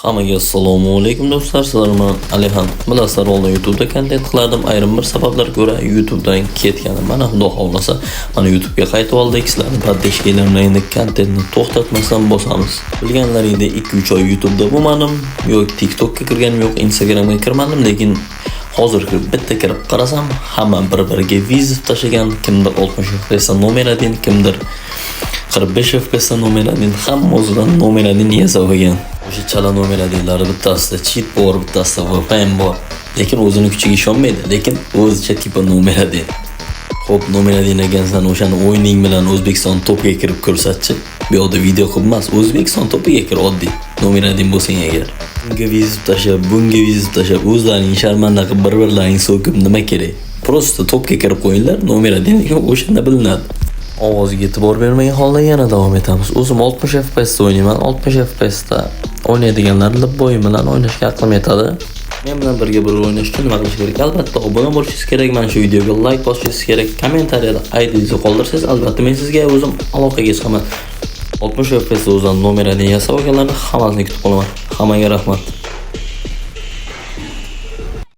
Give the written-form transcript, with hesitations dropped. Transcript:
Hammaga assalomu alaykum do'stlar, sizlar bilan Alihan. Bilasizlar, oldin YouTube'da kontent qilardim, ayrim bir sabablarga ko'ra YouTube'dan ketganim. Mana xudo xolasa, mana YouTube'ga qaytib oldik. Sizlarni podpishkalarni endi kontentni to'xtatmasam bosamiz. Bilganlaringdek 2-3 oy YouTube'da bo'lmadim, yo'q TikTok'ga kirganim, yo'q Instagram'ga kirmadim, lekin hozir bitta kirib qarasam, hamma bir-biriga vizit tashlagan, kimdir 60 FPS nomeradin, kimdir 45 FPS nomeradin, hamma o'zidan nomeradin yasab olgan. O'sha chala nomeradinlari bittasida cheat bor, bittasida VPN bor. Lekin o'zini kuchiga ishonmaydi, lekin o'zicha tipa nomeradin. Xo'p, nomeradin ekansan, o'shani o'yining bilan O'zbekiston topiga kirib ko'rsatchi. Bu yerda video qilib emas, O'zbekiston topiga kir oddiy. Nomeradin bo'lsang agar. Bunga vizit tashlab, bunga vizit tashlab, o'zlarining sharmanda qilib bir-birlarini so'kib nima kerak? Prosta topga kirib qo'yinglar, nomeradin o'shanda bilinadi. Ovoziga e'tibor bermagan holda yana davom etamiz. O'zim 60 FPS da o'ynayman. 60 FPS da o'ynaydiganlar Libboy bilan o'ynashga aqlim yetadi. Men bilan birga o'ynash uchun nima qilish kerak? Albatta obuna bo'lishingiz kerak. Mana shu videoga like bosishingiz kerak. Kommentariyada ID'ningizni qoldirsangiz, albatta men sizga o'zim aloqaga chiqaman. 60 FPS da o'zdan nomerini yasab olganlarni hammasini kutib qolaman. Hammaga rahmat.